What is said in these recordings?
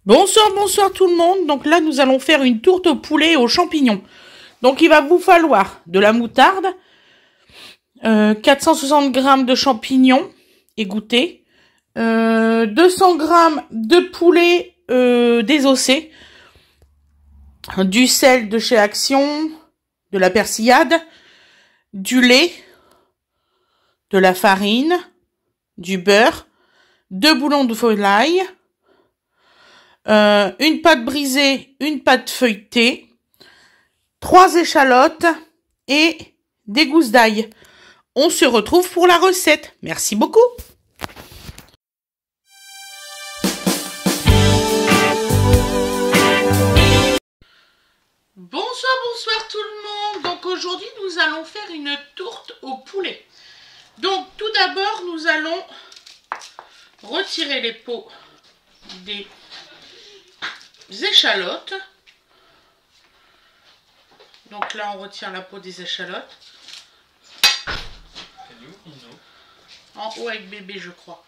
Bonsoir, bonsoir tout le monde. Donc là, nous allons faire une tourte au poulet et aux champignons. Donc il va vous falloir de la moutarde, 460 g de champignons égouttés, 200 g de poulet désossé, du sel de chez Action, de la persillade, du lait, de la farine, du beurre, 2 boulons de volaille, une pâte brisée, une pâte feuilletée, 3 échalotes et des gousses d'ail. On se retrouve pour la recette. Merci beaucoup. Bonsoir, bonsoir tout le monde. Donc aujourd'hui, nous allons faire une tourte au poulet. Donc tout d'abord, nous allons retirer les peaux des échalotes. Donc là, on retire la peau des échalotes. En haut avec bébé, je crois.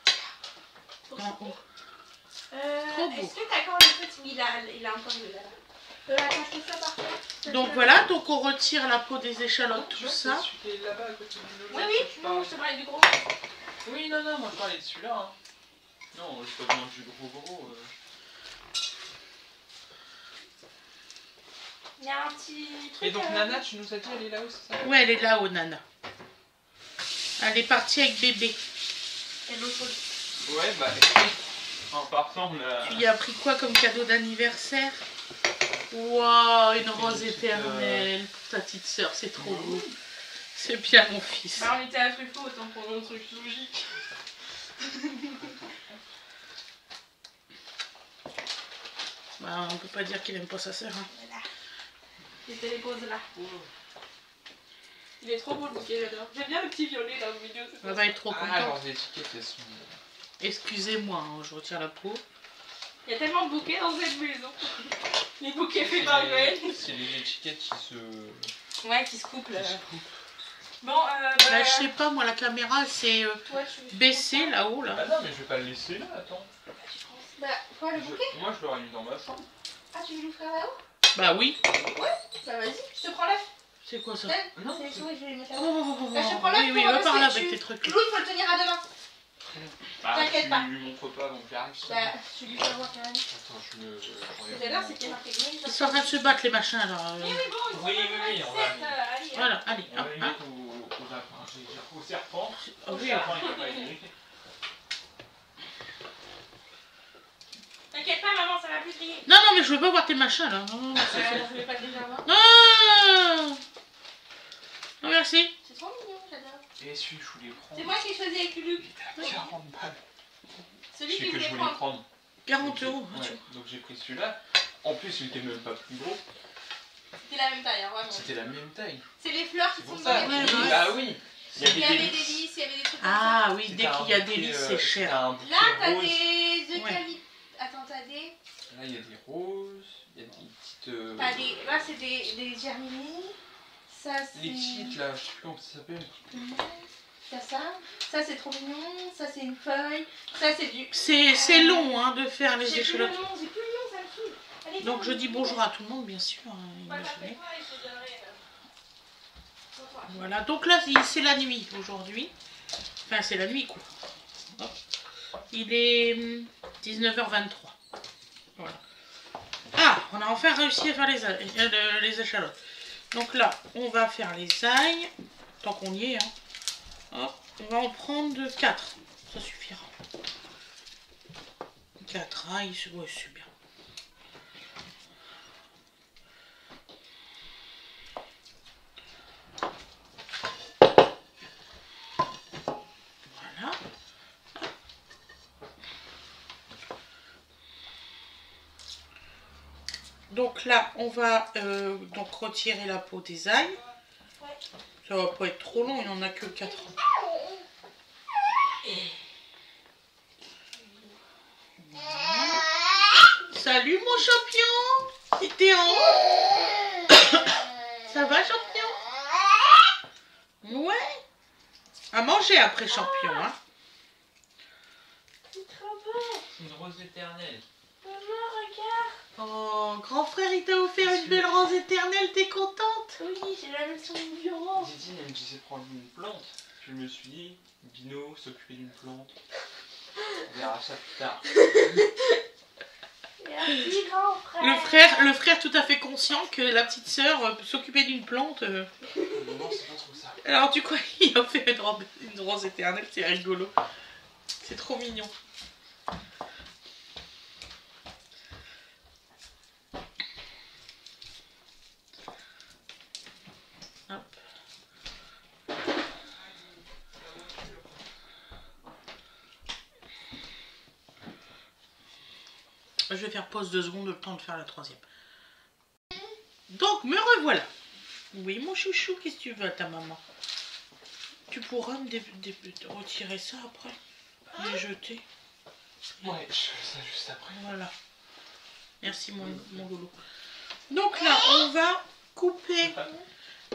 En haut. Est-ce que t'as quand le petit il a encore là. Donc voilà, donc on retire la peau des échalotes, tout ça. Oui, non, je te parlais du gros. Oui, non, moi je parlais de celui-là. Hein. Non, je peux manger du gros. Il y a un petit truc. Et donc Nana, tu nous as dit, elle est là-haut, c'est ça? Ouais, elle est là-haut, Nana. Elle est partie avec bébé. Et l'autre. Ouais, bah, en partant, là. Tu y as pris quoi comme cadeau d'anniversaire? Waouh, une rose éternelle pour ta petite sœur, c'est trop beau. C'est bien mon fils. Bah, on était à Truffaut, autant pour un truc logique. Bah, on peut pas dire qu'il aime pas sa sœur. Hein. Voilà. C'était les roses là. Il est trop beau le bouquet, j'adore. J'aime bien le petit violet dans le milieu. Elle va être trop Ah, contente. alors les étiquettes, elles sont... Excusez-moi, hein, je retire la peau. Il y a tellement de bouquets dans cette maison. Les bouquets faits par Noël. C'est les étiquettes qui se... Ouais, qui se coupent là. Bon, Là, je sais pas, moi, la caméra, c'est baissée là-haut, là. Ah non, mais je vais pas le laisser là, attends. Bah, quoi, le bouquet? Moi, je l'aurais mis dans ma chambre. Ah, tu veux nous faire là-haut? Bah oui. Ouais, bah vas-y, je te prends l'œuf. C'est quoi ça? Non, C'est les souris, je vais les mettre là. Oh, Bah, je te prends l'œuf oui, oui, pour va par là parce que avec tes trucs. Loup, il faut le tenir à deux mains. Bah, T'inquiète pas. Tu lui montres pas, donc j'arrive. Bah, je lui fais voir quand même. Attends, je me... Tout à l'heure, c'était marqué green. Ils sont en train de se battre, les machins, alors. Oui, bon, ils sont Oui, pas oui, mal, on va- sept, allez. Voilà, allez, On hop, va les hein. mettre au lapin, j'ai dit au serpent. Oh, Au oui, serpent, il va pas aider. T'inquiète pas, maman, ça va plus briller. Non, non, mais je veux pas voir tes machins, là. Non, non, Je voulais pas déjà voir. non, non, merci. C'est trop mignon, j'adore. Et celui que je voulais prendre. C'est moi qui ai choisi avec Luluc. Il était à 40 balles. Celui Celui qui que je voulait voulais prendre. prendre. 40 €. Ouais, donc j'ai pris celui-là. En plus, il était même pas plus gros. C'était la même taille, hein, vraiment. C'était la même taille. C'est les fleurs qui C'est sont pour dans ça. les ouais, Oui, ouais. bah oui. Il y avait des lys, il y avait des trucs comme ça. Ah oui, C'était dès qu'il y a des lys, c'est cher. Là, t'as des eucalyptus. Attends, t'as des. Là, il y a des roses. Il y a des petites. T'as des. Là, c'est des germinés. Ça, c'est. Les petites là, je sais plus comment ça s'appelle. T'as ça. Ça, c'est trop mignon. Ça, c'est une feuille. Ça, c'est du. C'est long, hein, de faire les J'ai plus le échalotes. nom, j'ai plus le nom, ça me saoule. Allez, Donc viens, je dis viens. bonjour à tout le monde, bien sûr. Hein, Bah, t'as fait imaginez. quoi, il faut donner, Voilà, donc là, c'est la nuit aujourd'hui. Enfin, c'est la nuit, quoi. Hop. Il est 19h23. Voilà. Ah, on a enfin réussi à faire les échalotes. Donc là, on va faire les ails. Tant qu'on y est, hein. Hop, on va en prendre 4. Ça suffira. 4 ails, ouais, c'est bien. Voilà. Donc là, on va donc retirer la peau des ails. Ça va pas être trop long, il n'en a que 4. Voilà. Salut mon champion, c'était en haut. Ça va champion? Ouais. À manger après champion, hein. C'est trop beau. C'est une rose éternelle. Maman, Oh, grand frère, il t'a offert une belle rose éternelle, t'es contente? Oui, j'ai la version violente. Didi, elle me disait prendre une plante. Je me suis dit, Bino s'occuper d'une plante. On verra ça plus tard. Merci, grand frère. Le frère tout à fait conscient que la petite sœur s'occupait d'une plante. Non, c'est pas trop ça. Alors du coup, il a fait une rose éternelle, c'est rigolo. C'est trop mignon. Hop. Je vais faire pause 2 secondes, le temps de faire la troisième. Donc, me revoilà. Oui, mon chouchou, qu'est-ce que tu veux à ta maman? Tu pourras me retirer ça après? Les jeter? Ouais, je fais ça juste après. Voilà. Merci, mon loulou. Donc là, on va couper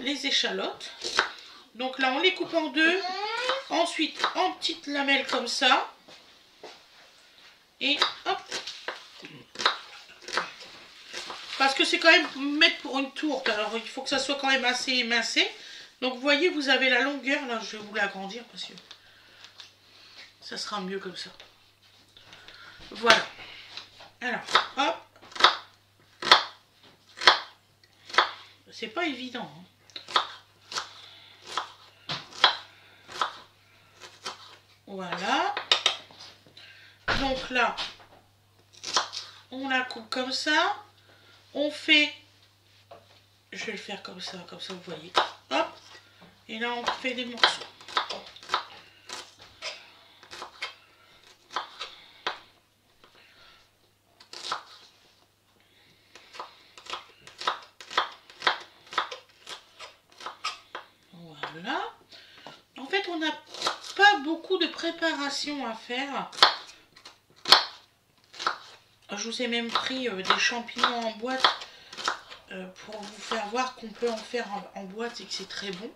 les échalotes. Donc là, on les coupe en deux. Ensuite, en petites lamelles comme ça. Et hop. Parce que c'est quand même mettre pour une tourte. Alors, il faut que ça soit quand même assez émincé. Donc, vous voyez, vous avez la longueur. Là, je vais vous l'agrandir parce que ça sera mieux comme ça. Voilà. Alors, hop. C'est pas évident. Hein. Voilà. Donc là, on la coupe comme ça. On fait... Je vais le faire comme ça vous voyez. Hop. Et là, on fait des morceaux. Voilà. En fait, on n'a pas beaucoup de préparation à faire. Je vous ai même pris des champignons en boîte pour vous faire voir qu'on peut en faire en boîte et que c'est très bon.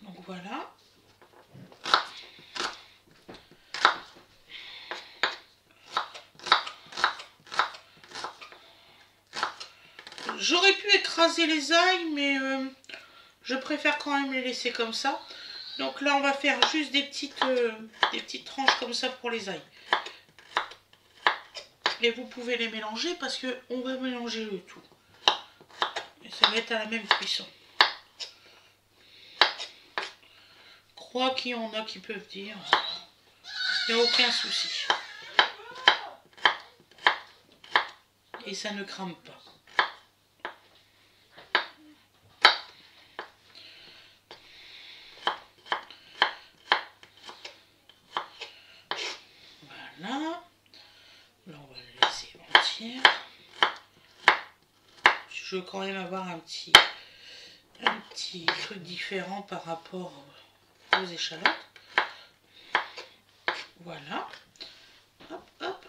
Donc voilà. J'aurais pu écraser les ails, mais je préfère quand même les laisser comme ça. Donc là, on va faire juste des petites tranches comme ça pour les ails. Et vous pouvez les mélanger parce qu'on va mélanger le tout. Et ça va être à la même cuisson. Je crois qu'il y en a qui peuvent dire. Il n'y a aucun souci. Et ça ne crame pas. Voilà. Là, on va la laisser entière. Je veux quand même avoir un petit truc différent par rapport aux échalotes. Voilà. Hop, hop.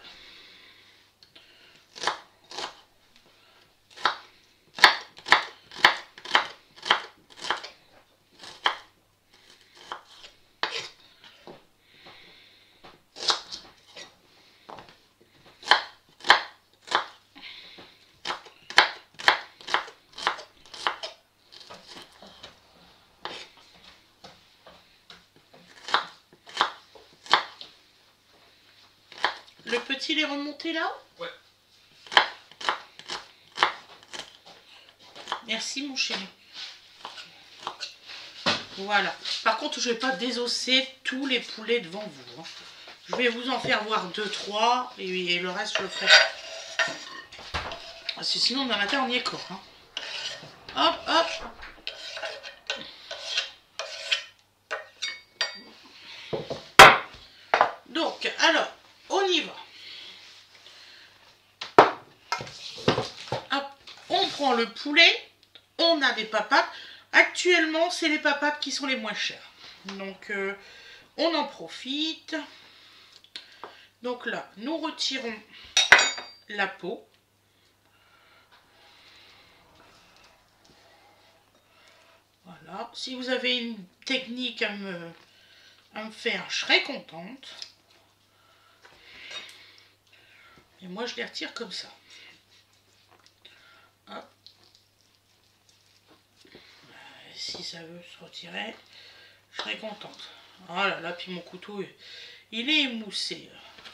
Le petit, il est remonté là? Ouais. Merci mon chéri. Voilà. Par contre, je ne vais pas désosser tous les poulets devant vous. Hein. Je vais vous en faire voir 2-3 et le reste, je le ferai. Parce que sinon, dans la matin, on y est corps. Hein. Hop, hop. Donc, alors, on y va. Hop, on prend le poulet. On a des papates. Actuellement, c'est les papates qui sont les moins chères. Donc, on en profite. Donc là, nous retirons la peau. Voilà. Si vous avez une technique à me faire, je serais contente. Et moi, je les retire comme ça. si ça veut se retirer, je serais contente. Voilà, là, puis mon couteau, il est émoussé.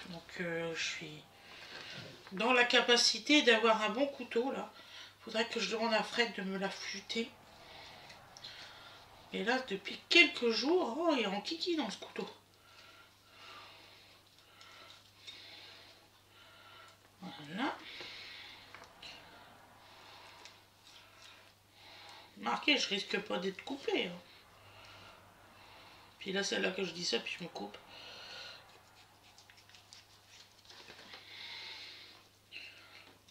Donc, je suis dans la capacité d'avoir un bon couteau, là. Faudrait que je demande à Fred de me l'affûter. Et là, depuis quelques jours, oh, il est en kiki dans ce couteau. Voilà. Marqué, je risque pas d'être coupé. Hein. Puis là, c'est là que je dis ça, puis je me coupe.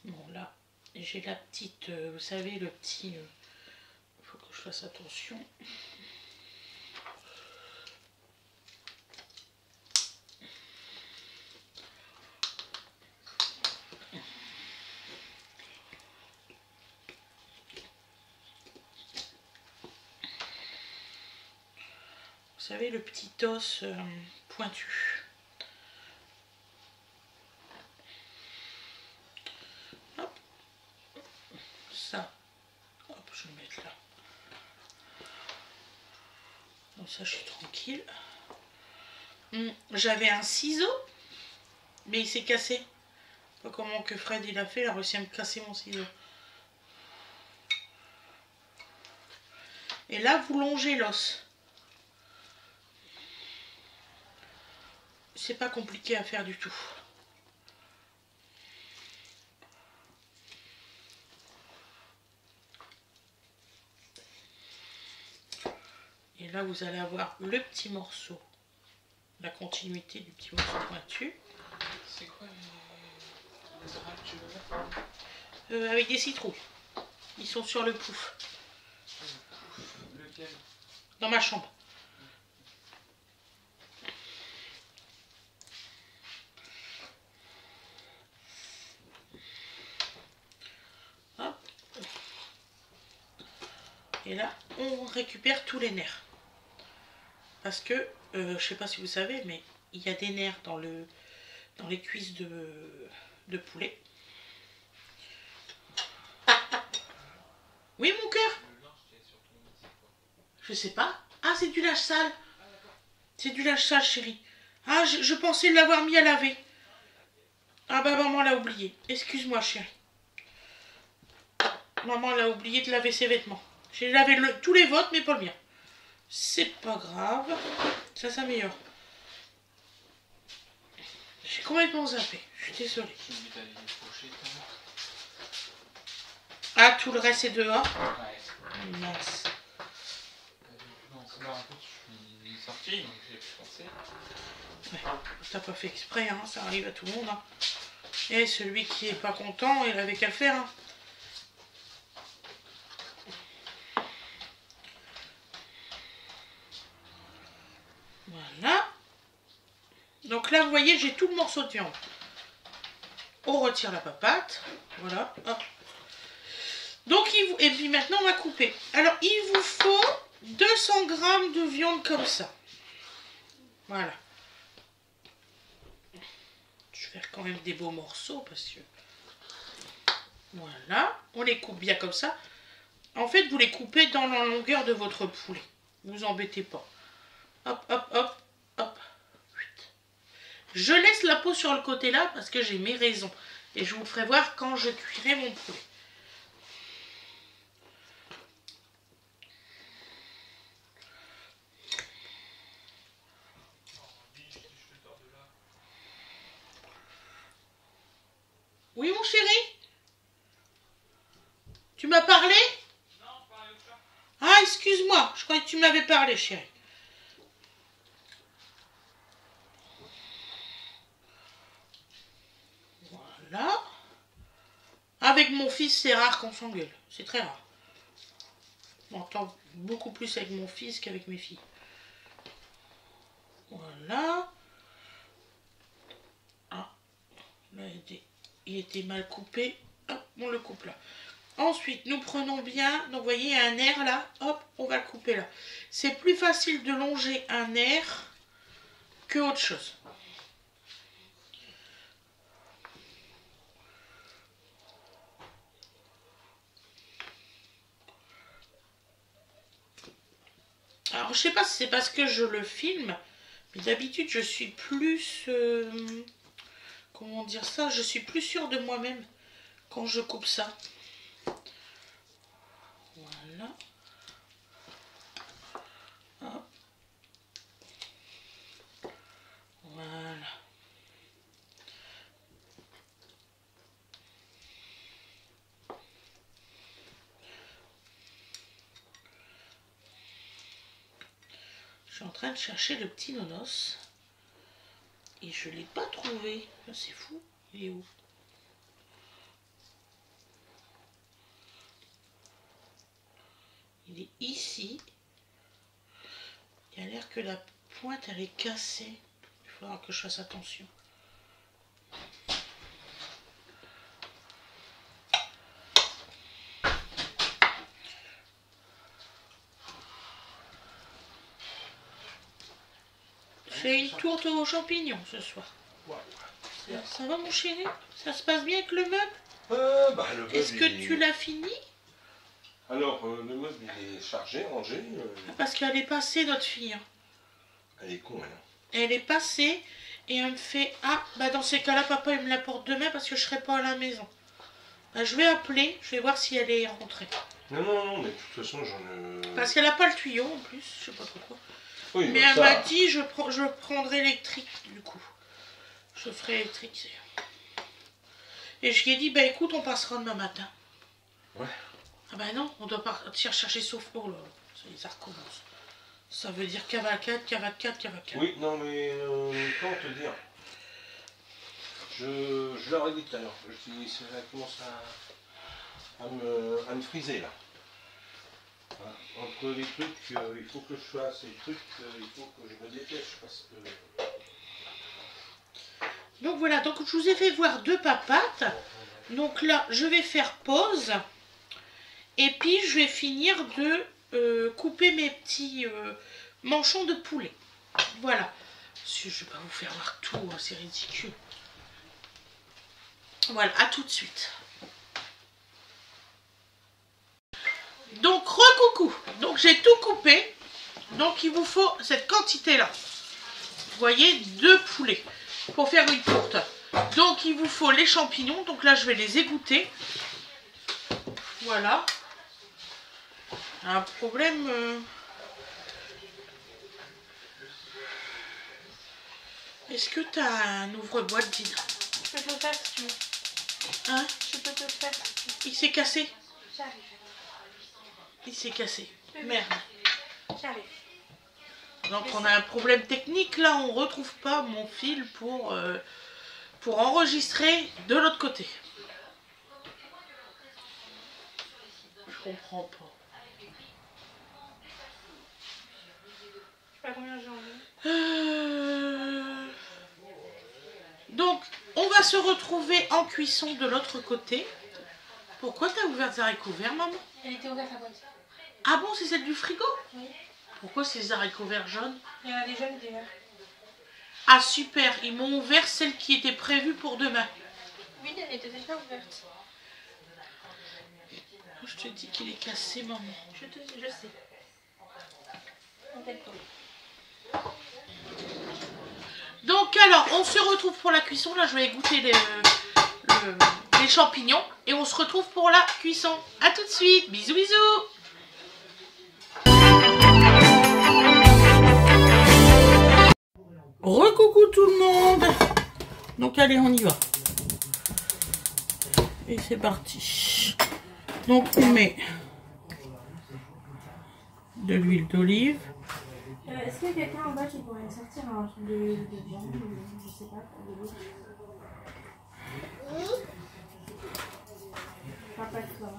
Bon, là, j'ai la petite, vous savez, le petit... faut que je fasse attention. Vous savez, le petit os pointu. Hop. Ça. Hop, je vais le mettre là. Donc ça, je suis tranquille. J'avais un ciseau, mais il s'est cassé. Pas comment que Fred il a fait, il a réussi à me casser mon ciseau. Et là, vous longez l'os. C'est pas compliqué à faire du tout. Et là, vous allez avoir le petit morceau, la continuité du petit morceau pointu. C'est quoi les orages que tu veux mettre Avec des citrouilles. Ils sont sur le pouf. Lequel? Dans ma chambre. Hop. Et là, on récupère tous les nerfs. Parce que, je sais pas si vous savez, mais il y a des nerfs dans les cuisses de poulet. Oui, mon cœur? Je sais pas. Ah, c'est du linge sale. C'est du linge sale, chérie. Ah, je pensais l'avoir mis à laver. Ah bah, maman l'a oublié. Excuse-moi, chérie. Maman l'a oublié de laver ses vêtements. J'ai lavé tous les vôtres, mais pas le mien. C'est pas grave. Ça s'améliore. J'ai complètement zappé. Je suis désolée. Ah, tout le reste est dehors? Ouais. Mince. Non, c'est marrant, je suis sorti, donc j'ai pu penser. Ouais, t'as pas fait exprès, hein, ça arrive à tout le monde. Hein. Et celui qui est pas content, il avait qu'à le faire. Hein. Voilà. Donc là, vous voyez, j'ai tout le morceau de viande. On retire la papate. Voilà. Hop. Donc, et puis maintenant, on va couper. Alors, il vous faut 200 grammes de viande comme ça. Voilà. Je vais faire quand même des beaux morceaux parce que... Voilà. On les coupe bien comme ça. En fait, vous les coupez dans la longueur de votre poulet. Ne vous embêtez pas. Hop, hop, hop, hop. Je laisse la peau sur le côté là parce que j'ai mes raisons. Et je vous ferai voir quand je cuirai mon poulet. Oui, mon chéri? Tu m'as parlé? Non, je parlais au chat. Ah, excuse-moi. Je croyais que tu m'avais parlé, chéri. Voilà. Avec mon fils, c'est rare qu'on s'engueule. C'est très rare. On entend beaucoup plus avec mon fils qu'avec mes filles. Voilà. Ah. Là, il était mal coupé. Hop, on le coupe là. Ensuite, nous prenons bien, donc vous voyez, un nerf là, hop, on va le couper là. C'est plus facile de longer un nerf que autre chose. Alors, je sais pas si c'est parce que je le filme, mais d'habitude, je suis plus... comment dire ça? Je suis plus sûre de moi-même quand je coupe ça. Voilà. Hop. Voilà. Je suis en train de chercher le petit nonos. Et je ne l'ai pas trouvé. C'est fou. Il est où? Il est ici. Il a l'air que la pointe, elle est cassée. Il va falloir que je fasse attention. J'ai une tourte aux champignons ce soir. Ouais. Ça va mon chéri? Ça se passe bien avec le meuble? Le meuble, Est-ce que tu l'as fini? Alors, le meuble il est chargé, rangé. Parce qu'elle est passée notre fille. Elle est con, elle. Elle est passée et elle me fait ah bah dans ces cas-là papa il me l'apporte demain parce que je serai pas à la maison. Bah, je vais appeler, je vais voir si elle est rentrée. Non, mais de toute façon j'en... Parce qu'elle a pas le tuyau en plus, je sais pas pourquoi. Oui, mais bah, elle m'a dit je prendrai électrique du coup. Je ferai électrique. Et je lui ai dit bah écoute on passera demain matin. Ouais. Ah bah non, on doit partir chercher sauf pour le... Ça recommence. Ça veut dire cavacade, cavacade, cavacade. Oui, non mais comment te dire, je leur ai dit tout à l'heure, ça commence à me friser là. Voilà. Entre les trucs, il faut que je fasse, et les trucs, il faut que je me dépêche parce que... Donc voilà, donc je vous ai fait voir 2 papates. Donc là, je vais faire pause. Et puis je vais finir de couper mes petits manchons de poulet. Voilà. Je ne vais pas vous faire voir tout, hein, c'est ridicule. Voilà, à tout de suite. Donc, recoucou. Donc j'ai tout coupé. Donc il vous faut cette quantité-là. Vous voyez, 2 poulets pour faire une tourte. Donc il vous faut les champignons. Donc là je vais les égoutter. Voilà. Un problème. Est-ce que tu as un ouvre-boîte, Dina? Je peux te le faire si tu veux. Hein? Je peux te le faire si tu veux. Il s'est cassé? J'arrive. Il s'est cassé. Merde. J'arrive. Donc on a un problème technique là, on retrouve pas mon fil pour enregistrer de l'autre côté. Je comprends pas. Je sais pas combien j'ai envie. Donc on va se retrouver en cuisson de l'autre côté. Pourquoi t'as ouvert les haricots verts, maman? Elle était ouverte à boîte. Ah bon, c'est celle du frigo? Oui. Pourquoi ces haricots verts jaunes? Il y en a des jeunes et des verts. Ah super, ils m'ont ouvert celle qui était prévue pour demain. Oui, elle était déjà ouverte. Je te dis qu'il est cassé, maman. Je sais. T'inquiète pas. Donc alors, on se retrouve pour la cuisson. Là, je vais égoutter les champignons. Et on se retrouve pour la cuisson. A tout de suite. Bisous, bisous. Recoucou tout le monde. Donc allez, on y va. Et c'est parti. Donc on met de l'huile d'olive. Est-ce qu'il y a quelqu'un en bas qui pourrait me sortir un truc de viande, je sais pas, de l'eau? Enfin, pas toi.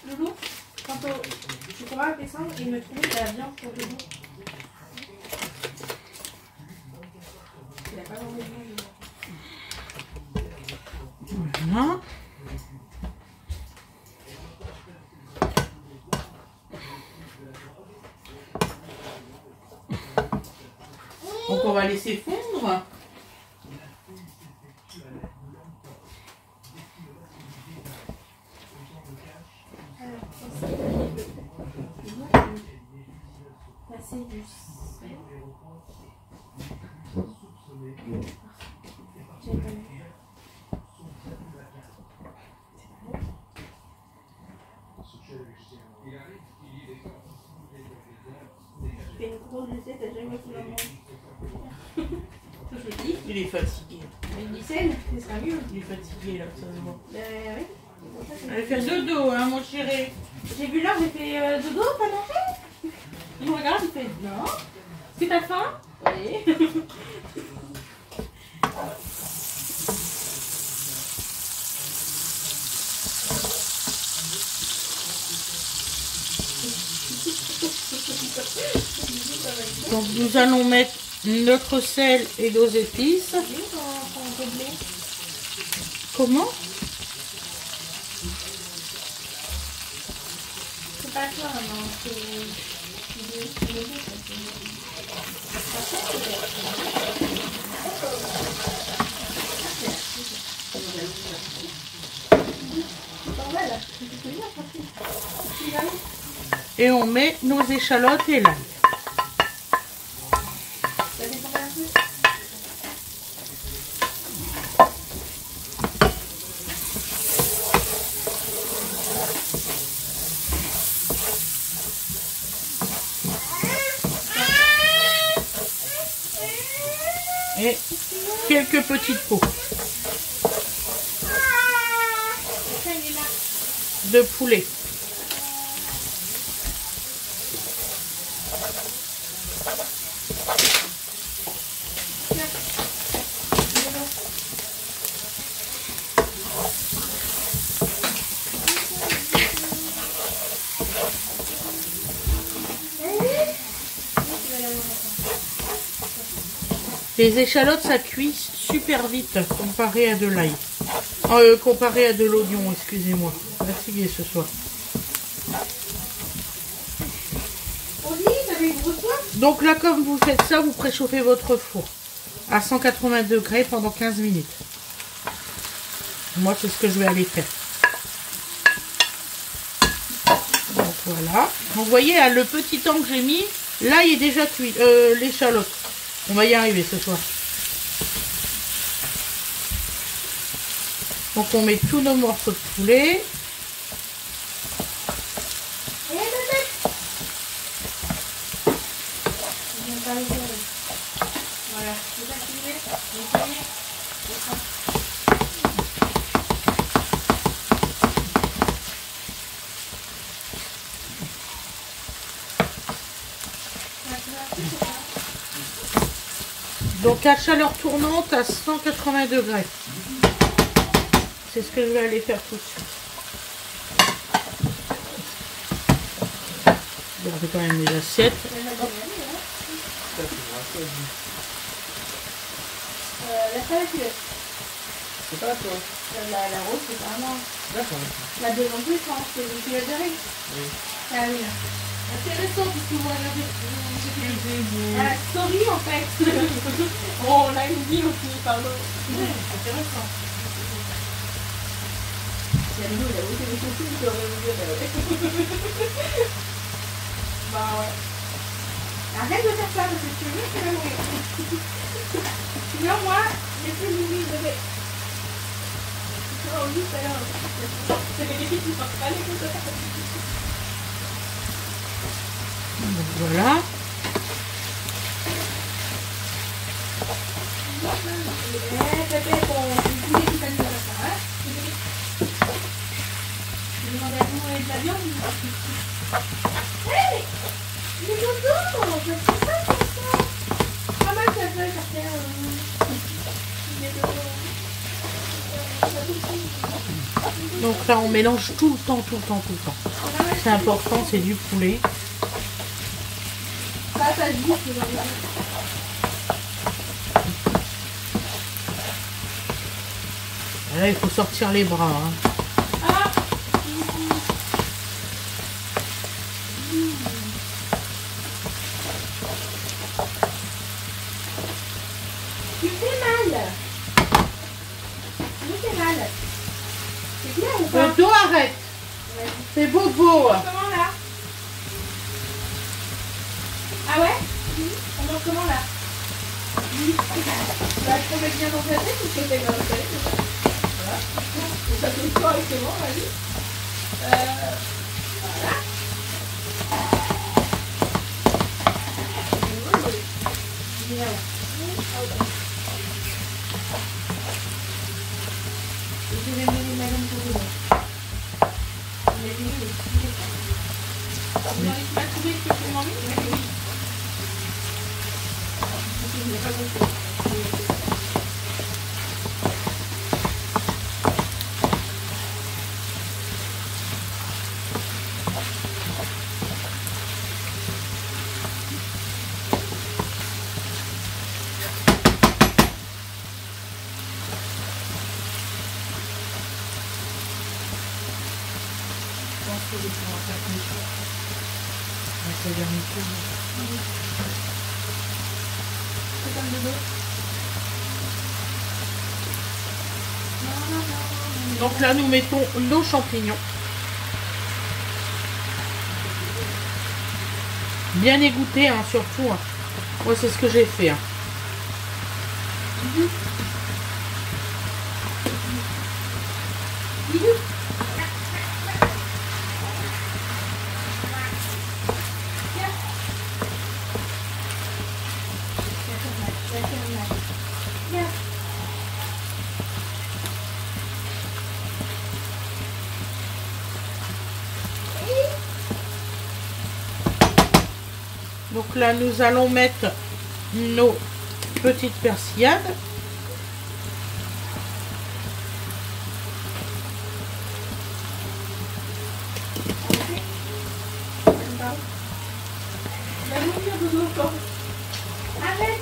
Loulou, quand tu pourras descendre et me trouver de la viande pour Loulou. Il a pas mangé de viande. Voilà. Donc on va laisser fondre. passer du sel. J'ai pas vu. Tu fais une grosse recette, t'as jamais qui l'en mange. Je te dis. Il est fatigué. Mais du sel, ce sera mieux. Il est fatigué là, ça se voit. Oui. Allez faire dodo, hein, mon chéri. J'ai vu l'heure, j'ai fait dodo, t'as mangé? Il me regarde, il fait non. Est-ce que t'as faim? Oui. Donc nous allons mettre notre sel et nos épices. Comment? C'est pas toi, maman, c'est... Et on met nos échalotes et l'ail. Et quelques petites peaux de poulet. Les échalotes, ça cuit super vite comparé à de l'ail. Comparé à de l'oignon, excusez-moi. Fatiguée ce soir. Donc là, comme vous faites ça, vous préchauffez votre four à 180 degrés pendant 15 minutes. Moi, c'est ce que je vais aller faire. Donc voilà. Donc, vous voyez, le petit temps que j'ai mis, l'ail est déjà cuit. L'échalote. On va y arriver ce soir. Donc on met tous nos morceaux de poulet. Donc à chaleur tournante à 180 degrés. C'est ce que je vais aller faire tout de suite. Regardez quand même les assiettes. La salade, C'est pas toi. la rose, c'est pas moi. D'accord. La deux en plus, hein, c'est le filet de riz. Oui. Ah oui. Intéressant, parce que moi, regardez. Ah, sorry en fait. Oh, on a une vie aussi, pardon. Intéressant. Il y a nous, il a aussi des choses qui auraient voulu dire. Bah ouais. Arrête de faire ça, parce que tu veux, tu vas mourir. Sinon, moi, j'ai plus mourir, bébé. Oh oui, c'est là. C'est les filles qui ne sortent pas les choses. Donc voilà. Pépé, ton poulet qui s'allume comme ça, hein. Je demandais à tout et de la viande. Hé, mais dodo, je fais ça comme ça. Pas mal ça fait par terre. Donc là on mélange tout le temps. C'est important, c'est du poulet. Ça se bouffe, le genre. Là il faut sortir les bras. Hein. Ah. Tu fais mal. Tu me fais mal. C'est bien ou pas? Dodo, arrête. C'est bobo. Comment là? Ah ouais? On mange comment là? Bah, je peux mettre bien dans ta tête ou je peux mettre dans ta tête? Voilà. Ça fait correctement, vas-y. Voilà. Bien. Je vais mettre la gamme pour vous. Vous n'avez pas trouvé ce que vous m'en mettez? Je n'ai pas compris. C'est comme de l'eau. Donc là, nous mettons nos champignons. Bien égouttés, hein, surtout. Hein. Moi, c'est ce que j'ai fait. Hein. Donc là, nous allons mettre nos petites persillades. Arrête.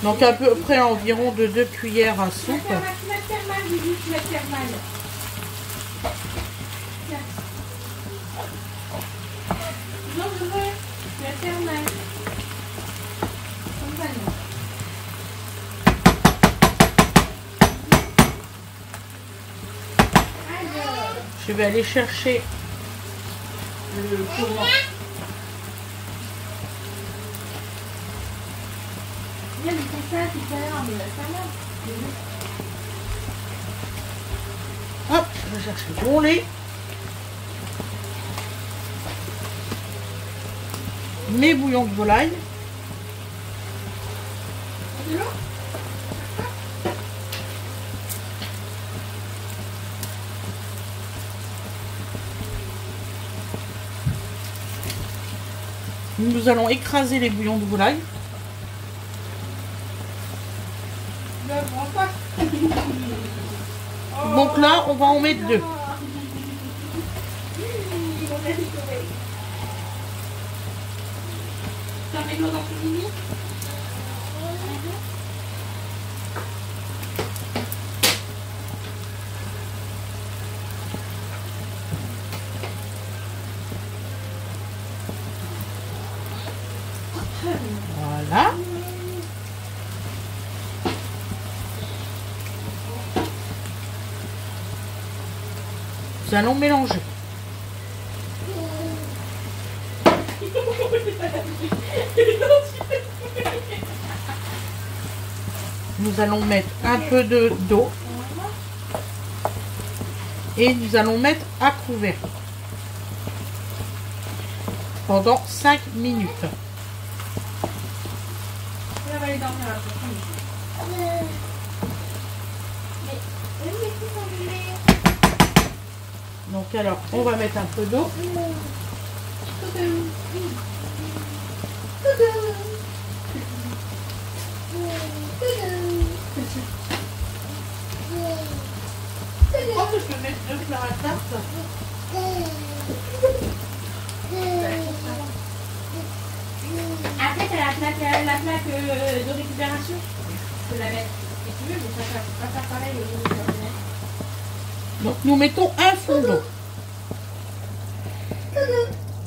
Donc à peu près environ de 2 cuillères à soupe. Tu vas te faire mal, Juju, tu vas te faire mal. Tiens. Non, je veux. Tu vas te faire mal. Comme ça, non. Alors. Je vais aller chercher le courant. Viens, mais c'est ça, tout à l'heure, mais la salade. Hop, je vais chercher mon lait. Mes bouillons de volaille. De l'eau? Nous allons écraser les bouillons de volaille. Je prends pas. Donc là, on va en mettre 2. T'en mets l'eau dans ton mini? Voilà. Nous allons mélanger. Nous allons mettre un peu d'eau et nous allons mettre à couvert pendant 5 minutes. On va aller dormir là. Donc alors, on va mettre un peu d'eau. Je pense que je peux mettre 2 fleurs à tarte. Après, t'as la plaque de récupération. Tu peux la mettre si tu veux, mais ça va pas faire pareil au niveau de la fenêtre. Donc nous mettons un fond d'eau.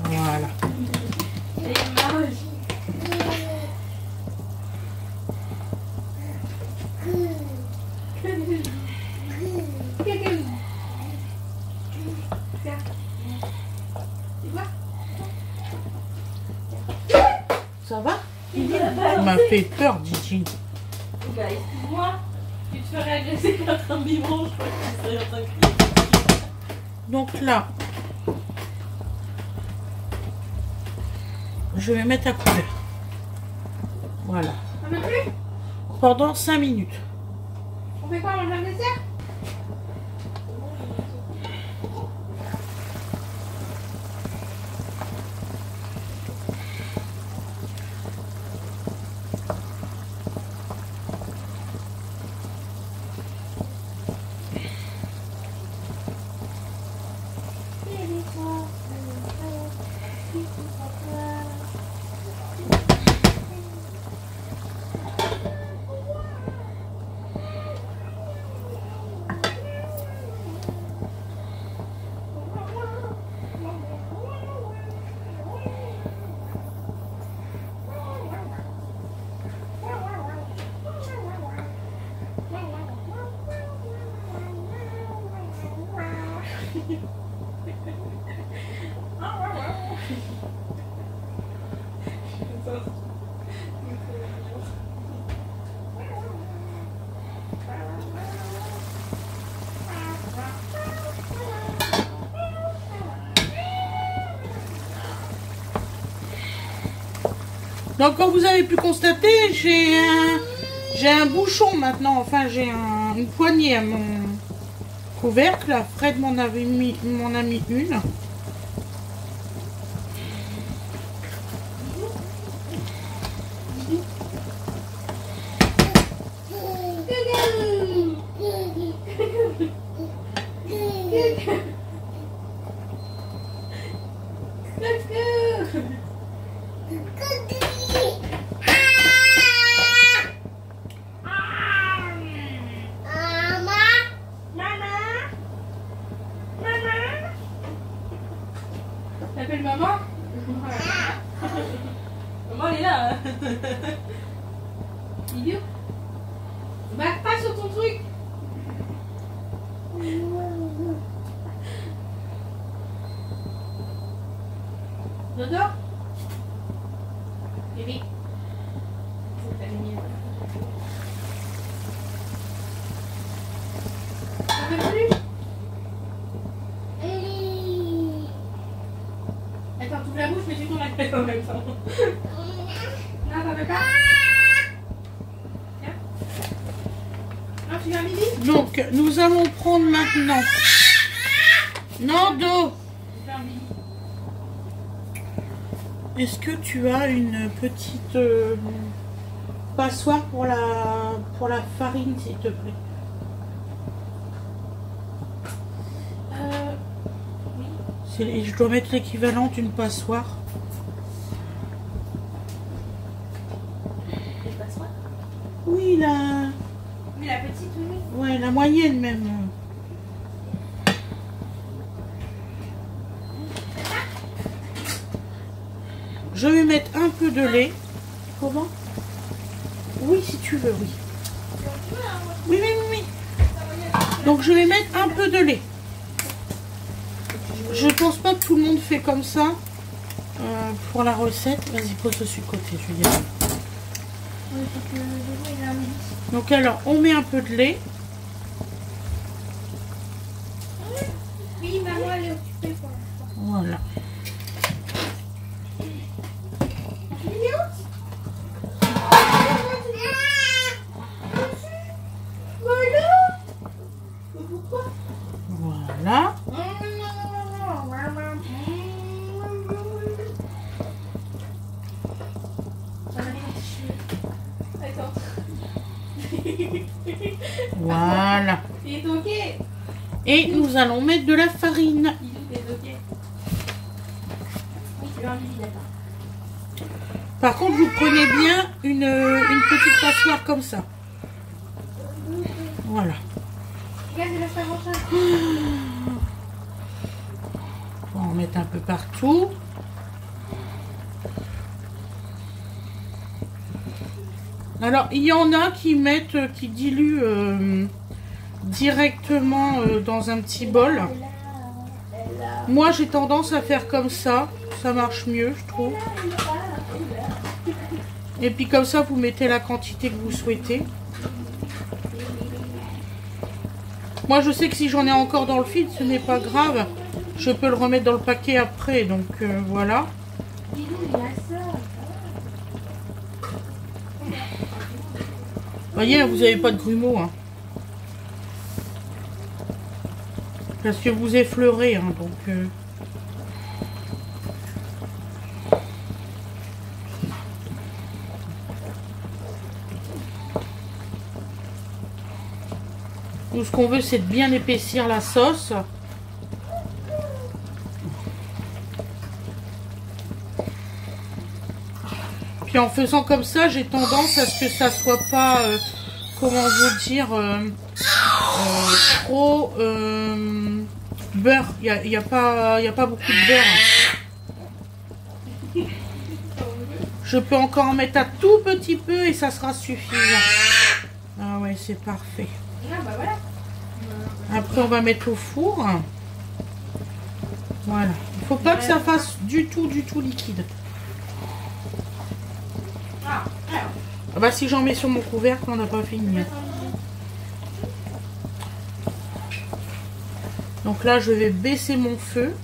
Voilà. Et mange. Tu m'as fait peur, Gigi. Bah, excuse-moi. Tu te ferais agresser par un biberon, je crois que tu serais en train de crier. Donc là, je vais mettre à couvert. Voilà. On met plus? Pendant 5 minutes. On fait quoi, on mange le dessert? Donc comme vous avez pu constater, j'ai un bouchon maintenant, enfin j'ai une poignée à mon couvercle. Là, Fred m'en a mis une. T'appelles maman? Maman, elle est là. Idiot. Batte pas sur ton truc. Dodo? Bébé. C'est ta lumière. Ça fait plus? Attends, tu ouvres la bouche, mais tu tournes la tête en même temps. Non, ça fait pas? Tiens. Non, tu viens Bibi? Donc nous allons prendre maintenant. Nando, Tu viens Bibi. est-ce que tu as une petite passoire pour la farine, s'il te plaît? Oui. Je dois mettre l'équivalent d'une passoire. Une passoire? Oui, Oui, la petite, oui. ouais, la moyenne même. Je vais mettre un peu de lait. Comment? Oui, si tu veux, oui. Oui, oui, oui, oui. Donc je vais mettre un peu de lait. Je pense pas que tout le monde fait comme ça pour la recette. Vas-y, pose dessus de côté, Julia. Oui, faut que le bébé, il a un midi. Donc alors, on met un peu de lait. Oui, maman, elle est occupée pour l'instant. Voilà. Voilà. Attends. Voilà. Il est ok. Et nous allons mettre de la farine. Il est ok. Oui, tu veux un midi, d'accord. Par contre, vous prenez bien une petite passoire comme ça. Voilà. Regarde, il va faire mon chat. On va en mettre un peu partout. Alors, il y en a qui mettent, qui diluent directement dans un petit bol. Moi, j'ai tendance à faire comme ça. Ça marche mieux, je trouve. Et puis comme ça, vous mettez la quantité que vous souhaitez. Moi, je sais que si j'en ai encore dans le fil, ce n'est pas grave. Je peux le remettre dans le paquet après, donc voilà. Voyez, vous n'avez pas de grumeaux. Hein. Parce que vous effleurez, hein, donc... Nous, ce qu'on veut, c'est de bien épaissir la sauce. Puis en faisant comme ça, j'ai tendance à ce que ça soit pas, comment vous dire, trop beurre. Il y a pas beaucoup de beurre. Je peux encore en mettre un tout petit peu et ça sera suffisant. Ah ouais, c'est parfait. Après, on va mettre au four. Voilà. Il faut pas que ça fasse du tout liquide. Ah bah si j'en mets sur mon couvercle, on n'a pas fini. Donc là, je vais baisser mon feu.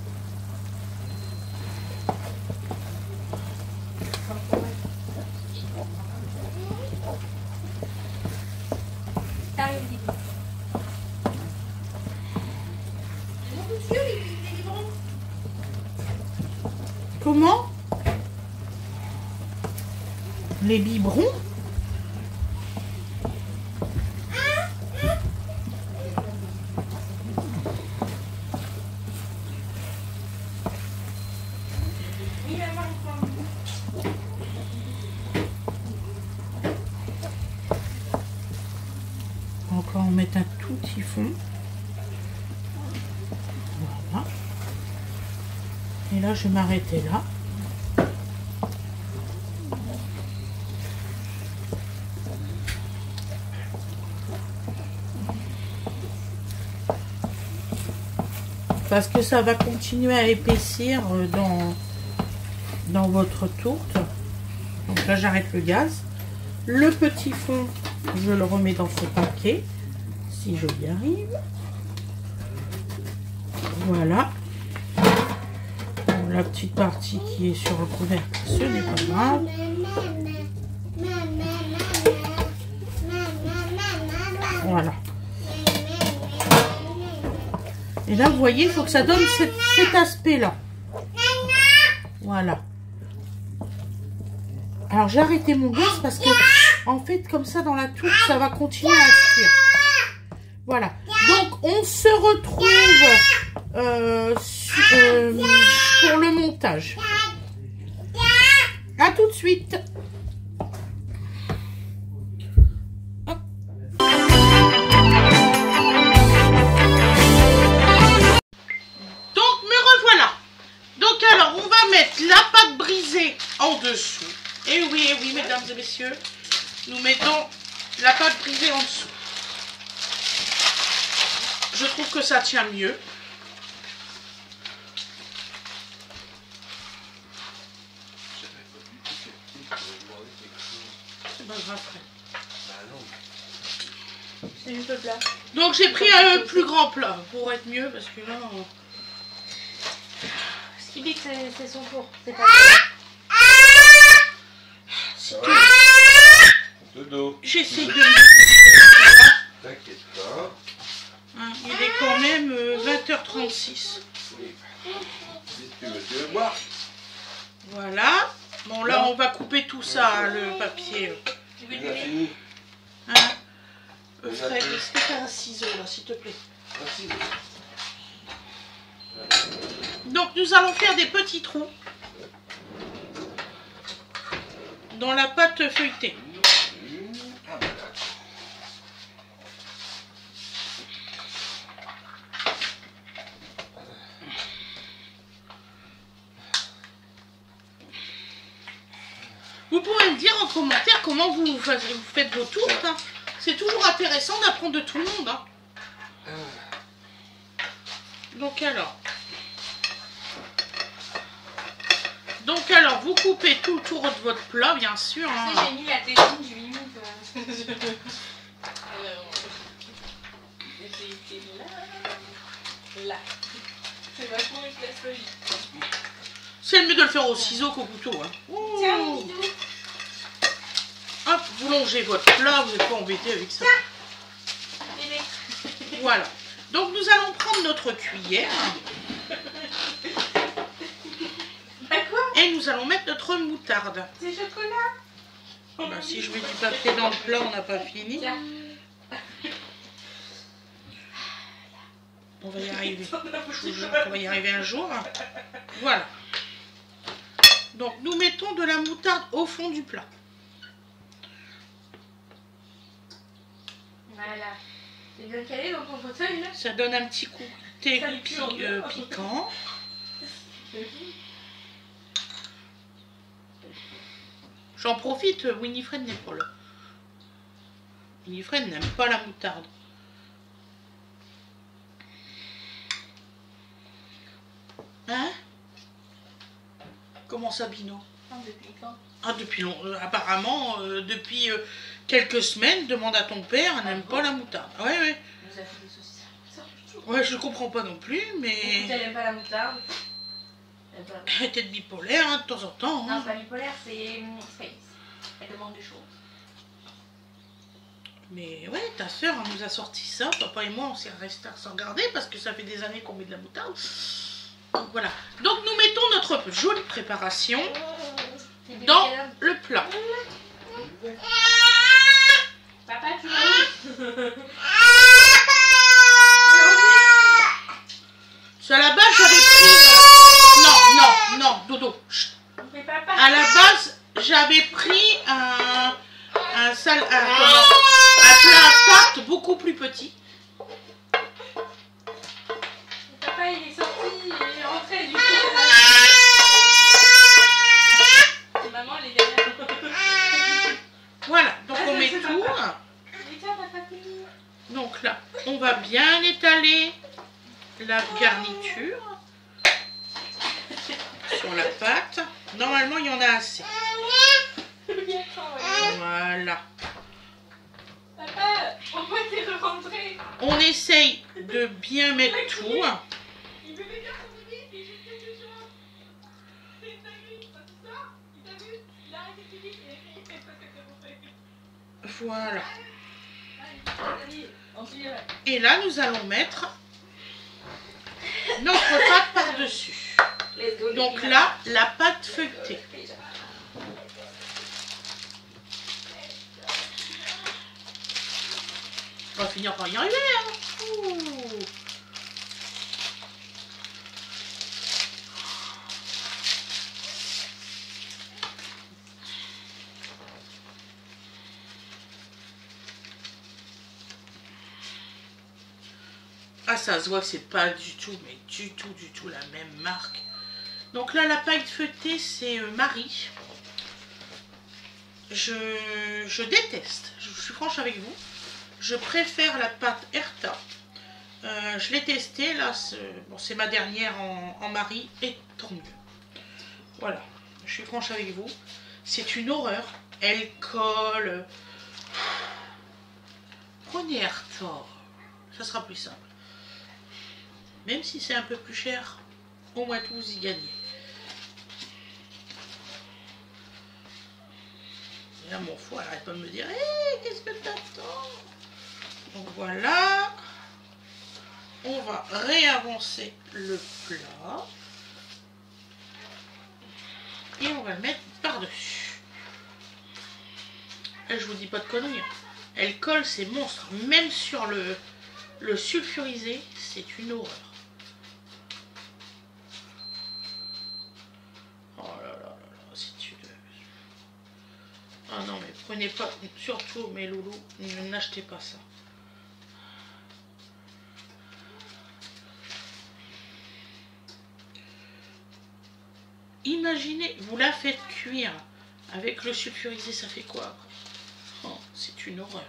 Comment? Les biberons? Encore en mettre un tout petit fond. Voilà. Et là, je vais m'arrêter là. Parce que ça va continuer à épaissir dans votre tourte. Donc là, j'arrête le gaz. Le petit fond, je le remets dans ce paquet. Si je y arrive. Voilà. Bon, la petite partie qui est sur le couvercle, ce n'est pas grave. Voilà. Et là, vous voyez, il faut que ça donne cet aspect-là. Voilà. Alors, j'ai arrêté mon gaz parce que, en fait, comme ça, dans la tourte, ça va continuer à cuire. Voilà. Donc, on se retrouve pour le montage. À tout de suite. En dessous. Et oui, mesdames et messieurs, nous mettons la pâte brisée en dessous. Je trouve que ça tient mieux. C'est pas grave. C'est un peu plat. Donc j'ai pris un plus grand plat pour être mieux parce que là... Ce qu'il dit que c'est son four. C'est pas Dodo. J'essaie de... T'inquiète pas. Hein, il est quand même 20h36. Si tu veux boire. Voilà. Bon, là, on va couper tout ça, hein, le papier. Tu as fini. Hein, Fred, est-ce que tu as un ciseau, là, s'il te plaît? Merci. Donc, nous allons faire des petits trous dans la pâte feuilletée. Vous pouvez me dire en commentaire comment vous faites vos tourtes. Hein. C'est toujours intéressant d'apprendre de tout le monde. Hein. Donc alors, Donc alors, vous coupez tout autour de votre plat, bien sûr. Ah, Hein. si, j'ai mis la tétine du limite. C'était là. Là. C'est vachement une place logique. C'est le mieux de le faire au ciseau qu'au couteau. Hein. Tiens, Ouh. mon bidou. Hop, vous longez votre plat, vous n'êtes pas embêté avec ça. Bébé. Voilà. Donc nous allons prendre notre cuillère Bah quoi? et nous allons mettre notre moutarde. C'est chocolat. Bah, si je mets du papier dans le plat, on n'a pas fini. Tiens. On va y arriver. Je vous jure qu'on va y arriver un jour. Voilà. Donc nous mettons de la moutarde au fond du plat. Voilà. C'est bien calé dans ton fauteuil là. Ça donne un petit coup Ça lui pue en deux. piquant. J'en profite, Winifred n'est pas là. Winifred n'aime pas la moutarde. Hein? Comment ça, Bino? Depuis quand? Ah, depuis longtemps. Apparemment, depuis quelques semaines, demande à ton père, elle n'aime pas la moutarde. Ouais, ouais. Nous avons des saucisses à la moutarde. Ouais, je comprends pas non plus, Écoute, mais elle aime pas la moutarde. Elle aime pas la moutarde. elle est peut-être bipolaire hein, de temps en temps. Non, Hein. c'est pas bipolaire, c'est space. Elle demande des choses. Mais ouais, ta soeur nous a sorti ça. Papa et moi, on s'est restés à s'en regarder parce que ça fait des années qu'on met de la moutarde. Donc voilà. Donc nous mettons notre jolie préparation dans le plat. Papa, tu vas où? Sur la base, j'avais pris... Non, Dodo. Chut. Mais papa. À la base, j'avais pris un plat à tarte beaucoup plus petit. Papa, il est sorti, il est rentré du coup. Et maman, elle est derrière. Voilà, donc on met tout. Mais tiens, papa, tenir. Donc là, on va bien étaler la garniture sur la pâte. Normalement, il y en a assez. Voilà. Papa, pourquoi t'es rentré? On essaye de bien mettre tout. Il veut venir son bébé, il joue quelque chose. C'est une dinguerie, c'est ça? Il t'a vu? Il a arrêté de dire, il a fait parce que t'es rentré. Voilà. Allez, on se dit, ouais. Et là, nous allons mettre notre pâte par-dessus. Let's go, Donc les là, la pâte feuilletée. filles. On va finir par y arriver. Hein. Ouh. Ah, ça se voit que c'est pas du tout, mais du tout la même marque. Donc là, la pâte feuilletée, c'est Marie. Je déteste, je suis franche avec vous. Je préfère la pâte Herta. Je l'ai testée, là, c'est ma dernière en Marie, et tant mieux. Voilà, je suis franche avec vous. C'est une horreur. Elle colle. Prenez Herta, ça sera plus simple. Même si c'est un peu plus cher, au moins tout vous y gagnez. Et là, mon foie arrête pas de me dire hey, qu'est-ce que t'attends? Donc voilà. On va réavancer le plat. Et on va le mettre par-dessus. Et je vous dis pas de conneries. Elle colle, c'est monstre. Même sur le sulfurisé, c'est une horreur. Oh là là là là, si tu le... Ah non, mais prenez pas, surtout mes loulous, n'achetez pas ça. Imaginez, vous la faites cuire avec le sulfurisé, ça fait quoi après? Oh, c'est une horreur.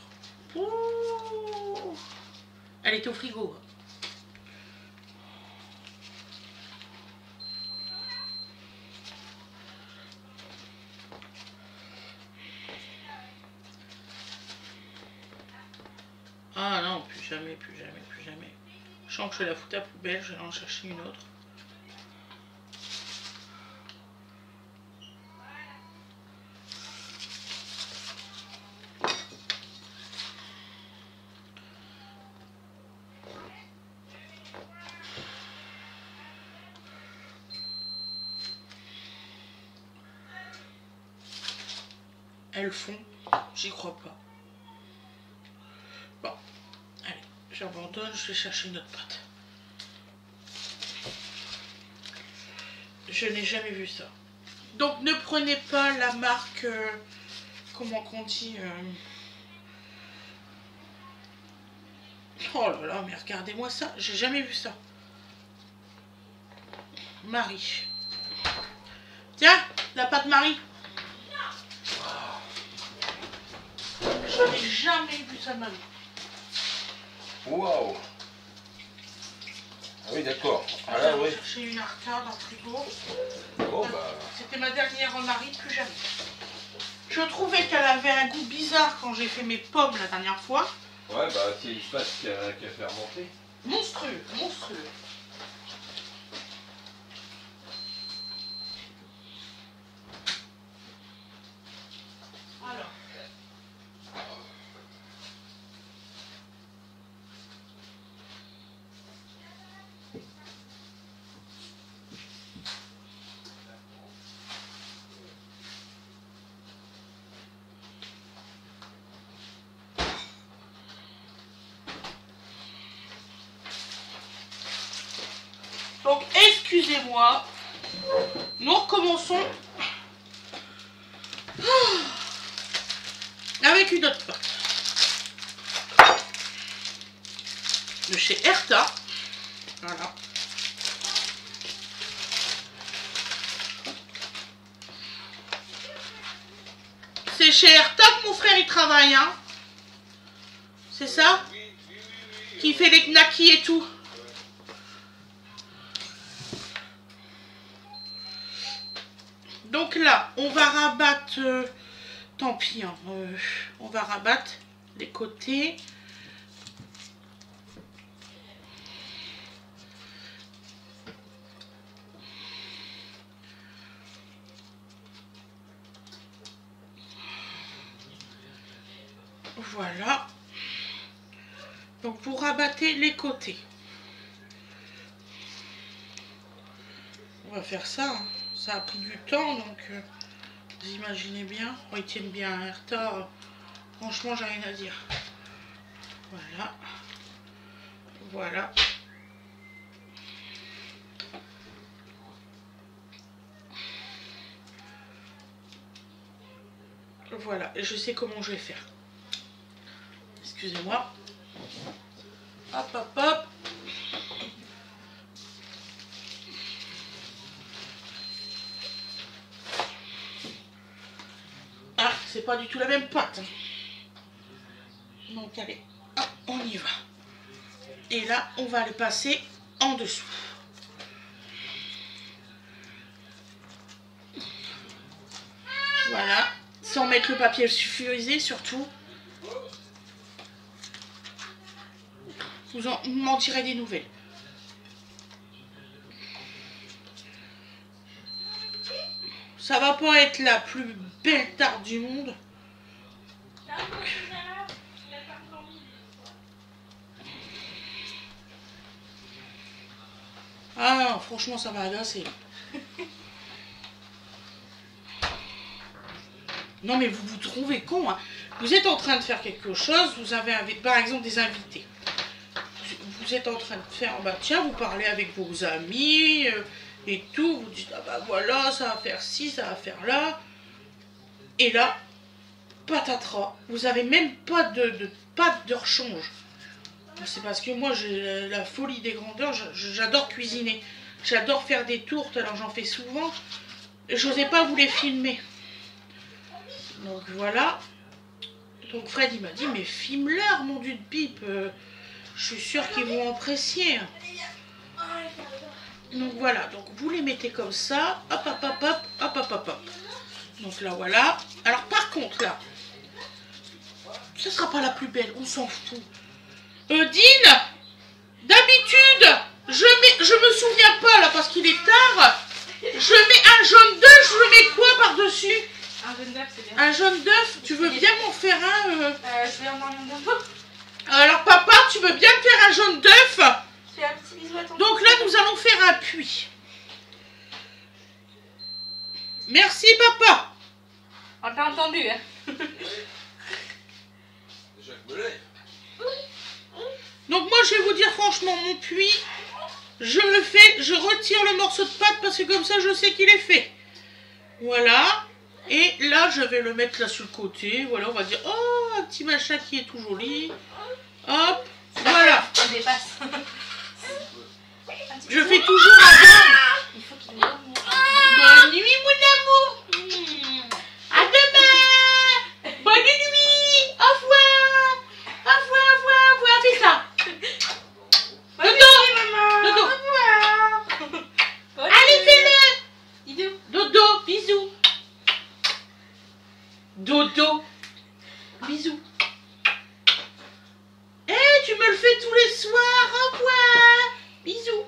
Ouh, elle est au frigo. jamais, plus jamais, plus jamais. Je sens que je vais la foutre à la poubelle, je vais en chercher une autre. Elles font, j'y crois pas. Bon, allez, j'abandonne, je vais chercher une autre pâte. Je n'ai jamais vu ça. Donc ne prenez pas la marque, comment qu'on dit, oh là là, mais regardez-moi ça, j'ai jamais vu ça. Marie. Tiens, la pâte Marie. Je n'ai jamais vu ça de ma vie. Waouh! Ah oui, d'accord. Ah J'ai là, oui. cherché une arcade dans le frigo. Bon, bah. C'était ma dernière Marie, plus jamais. Je trouvais qu'elle avait un goût bizarre quand j'ai fait mes pommes la dernière fois. Ouais, bah, il se passe qu'à faire monter. Monstrueux, monstrueux. Alors. Donc, excusez-moi, nous recommençons avec une autre pâte de chez Erta. Voilà. C'est chez Erta que mon frère il travaille, hein. C'est ça? Qui fait les knackis et tout. Donc là, on va rabattre, tant pis, hein, on va rabattre les côtés. Voilà. Donc vous rabattez les côtés. On va faire ça, hein. Ça a pris du temps, donc vous imaginez bien. Oh, ils tiennent bien un retard. Franchement, j'ai rien à dire. Voilà. Voilà. Voilà. Et je sais comment je vais faire. Excusez-moi. Hop, hop, hop. Ah, c'est pas du tout la même pâte. Donc allez, hop, on y va. Et là, on va le passer en dessous. Voilà, sans mettre le papier sulfurisé surtout. Vous m'en direz des nouvelles. Ça va pas être la plus belle tarte du monde. Ah non, franchement, ça m'a agacé. Non, mais vous vous trouvez con, hein. Vous êtes en train de faire quelque chose, vous avez par exemple des invités. Vous êtes en train de faire, bah tiens, vous parlez avec vos amis et tout, vous dites, ah bah voilà, ça va faire ci, ça va faire là. Et là, patatras, vous avez même pas de pâte de rechange. C'est parce que moi, j'ai la folie des grandeurs, j'adore cuisiner. J'adore faire des tourtes, alors j'en fais souvent. J'osais pas vous les filmer. Donc voilà. Donc Fred, il m'a dit, mais filme-leur, mon dieu de pipe. Je suis sûre qu'ils vont apprécier. Donc voilà, donc vous les mettez comme ça. Hop, hop, hop, hop, hop, hop, hop, hop. Donc là, voilà. Alors par contre, là, ce sera pas la plus belle, on s'en fout. Dean, d'habitude, je me souviens pas là parce qu'il est tard. Je mets un jaune d'œuf, je mets quoi par-dessus? Un jaune d'œuf, c'est bien. Un jaune d'œuf, tu veux bien m'en faire un Je vais en avoir un d'œuf. Alors papa, tu veux bien me faire un jaune d'œuf? Je fais un petit bisou à ton. Donc là, nous allons faire un puits. Merci papa. On t'a entendu, hein. Déjà que me lève. Donc moi, je vais vous dire franchement, mon puits, je le fais, je retire le morceau de pâte parce que comme ça, je sais qu'il est fait. Voilà. Et là, je vais le mettre là sur le côté. Voilà, on va dire, oh, un petit machin qui est tout joli. Hop, voilà. On dépasse. Je fais toujours la gamme. Il faut qu'il dorme. Bonne nuit, mon amour. À demain. Bonne nuit. Au revoir. Au revoir, au revoir, au revoir. Fais ça. Dodo. Dodo. Allez, fais-le. Didou. Dodo, bisous. Dodo, bisous. Eh, tu me le fais tous les soirs. Au revoir. Bisous.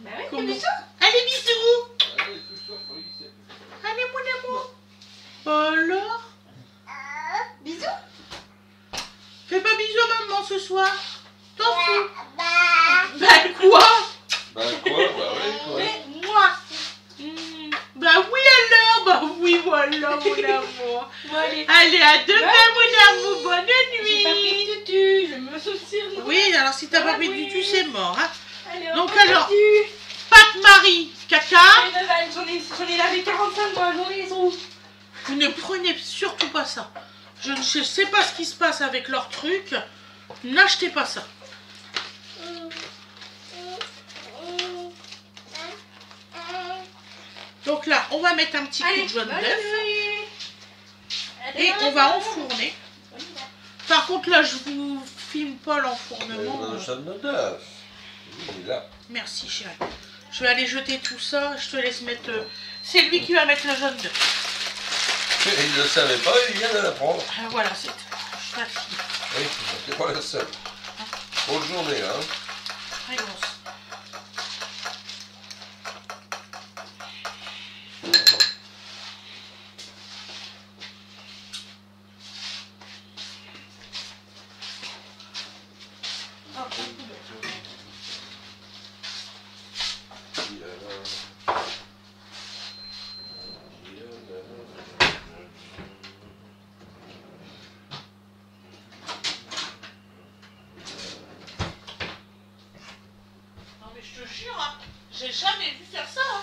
Bah ouais, Comment? fais bisous. Allez, bisous. Allez, tout ça, pour X. Allez, mon amour. Alors, Bisous. fais pas bisous à maman ce soir. T'en fous. Bah quoi? Bah quoi? Bah ouais, quoi. Mais moi. Bah oui alors. Bah oui, voilà, mon amour. Bon, allez. Allez, à demain, mon amour. Bonne J'ai pas pris nuit. de tutu. Je me soucie. Oui, alors si t'as pas pris Oui. du tout, c'est mort. Hein. Allez, Donc on alors, tutu. Pâte Marie, caca. J'en ai lavé 45 dans la journée, les os. Vous ne prenez surtout pas ça. Je ne sais pas ce qui se passe avec leurs trucs. N'achetez pas ça. Donc là, on va mettre un petit coup de jaune d'œuf. Et on va enfourner. Par contre, là, je vous filme pas l'enfournement. Le jaune d'œuf. Il est là. Merci, chérie. Je vais aller jeter tout ça. Je te laisse mettre... C'est lui qui va mettre le jaune d'œuf. Il ne le savait pas, il vient de l'apprendre. Voilà, c'est tout. Merci. Oui, c'est pas la seule. Bonne journée, hein. Allez, on se- Non mais je te jure, hein, j'ai jamais vu faire ça. Hein.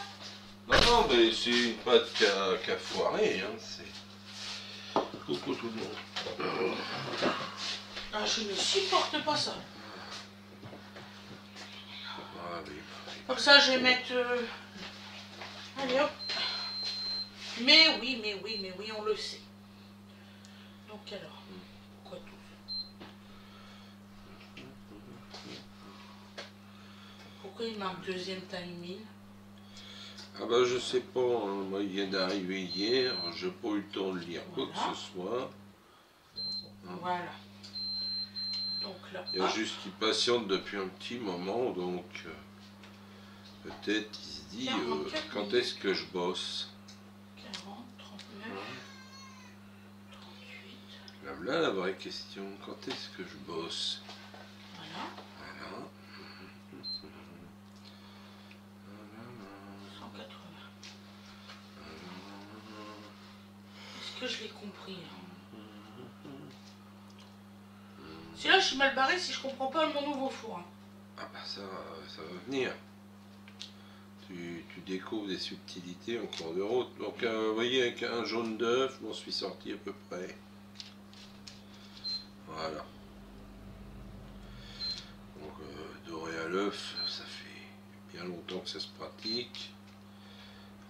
Non, non, mais c'est une pâte qui a foiré, hein. C'est... Coucou tout le monde. Ah, je ne supporte pas ça. Ah oui, bah Comme ça, je vais mettre... Allez hop. Mais oui, on le sait. Donc alors, pourquoi tout? Pourquoi il marque deuxième timing? Ah bah je sais pas, hein. Moi il vient d'arriver hier, j'ai pas eu le temps de lire quoi Voilà. que ce soit. Voilà. Donc là, Il y a hop. juste qu'il patiente depuis un petit moment, donc peut-être il se dit 44 quand est-ce que je bosse. 40, 39, 38, Là, voilà la vraie question, quand est-ce que je bosse. voilà, Voilà. 180. Est-ce que je l'ai compris hein? Si là je suis mal barré si je comprends pas mon nouveau four. Hein. Ah bah ça va venir. Tu découvres des subtilités en cours de route. Donc vous voyez avec un jaune d'œuf, je m'en suis sorti à peu près. Voilà. Donc doré à l'œuf, ça fait bien longtemps que ça se pratique.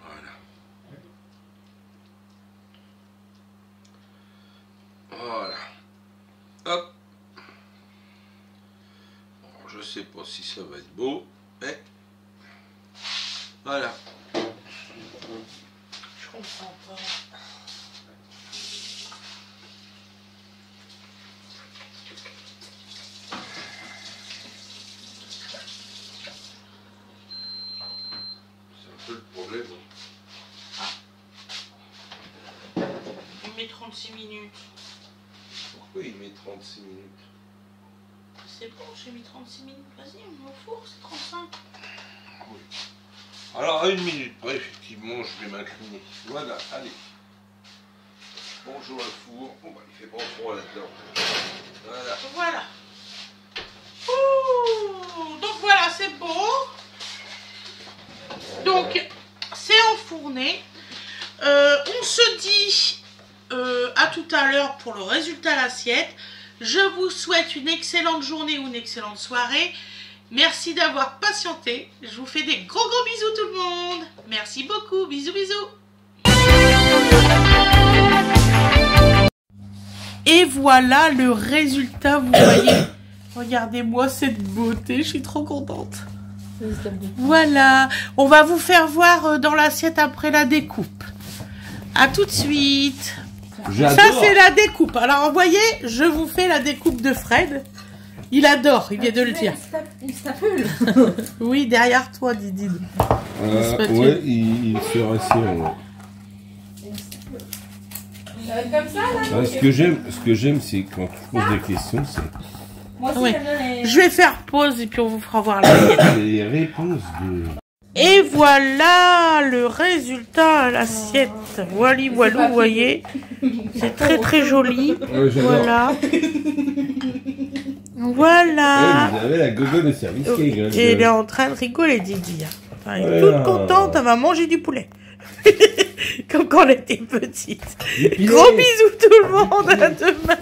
Voilà. Voilà. Hop. Bon, je sais pas si ça va être beau, mais voilà. Je comprends pas. peu le problème. Il met 36 minutes. Pourquoi il met 36 minutes? C'est bon, j'ai mis 36 minutes. Vas-y, on met au four, c'est 35. Oui. Alors, à 1 minute près, effectivement, je vais m'incliner. Voilà, allez. Bonjour le four. Bon, bah, il fait pas froid là-dedans. Voilà. Voilà. Ouh, donc voilà, c'est bon. Donc, c'est enfourné. On se dit à tout à l'heure pour le résultat à l'assiette. Je vous souhaite une excellente journée ou une excellente soirée. Merci d'avoir patienté. Je vous fais des gros bisous tout le monde. Merci beaucoup. Bisous, bisous. Et voilà le résultat, vous voyez. Regardez-moi cette beauté, je suis trop contente. Voilà, on va vous faire voir dans l'assiette après la découpe. À tout de suite. Ça c'est la découpe. Alors vous voyez, je vous fais la découpe de Fred. Il adore, il vient de le dire. Il s'appelle. Oui, derrière toi, Didi. Ouais, il se rassure. Ça va être comme ça là. Ce que j'aime, c'est quand tu poses des questions, c'est Moi aussi Ouais. j'aime bien les... Je vais faire pause et puis on vous fera voir l'assiette. les réponses de... Et voilà le résultat à l'assiette. Wally walou, vous voyez. C'est très très joli. Ouais, j'adore. Voilà. Voilà. vous avez la gogo de service qui est Et elle est en train de rigoler, Didi. Enfin, elle est Voilà. toute contente, elle va manger du poulet. Comme quand elle était petite. Épilé. Gros bisous tout le monde, à demain.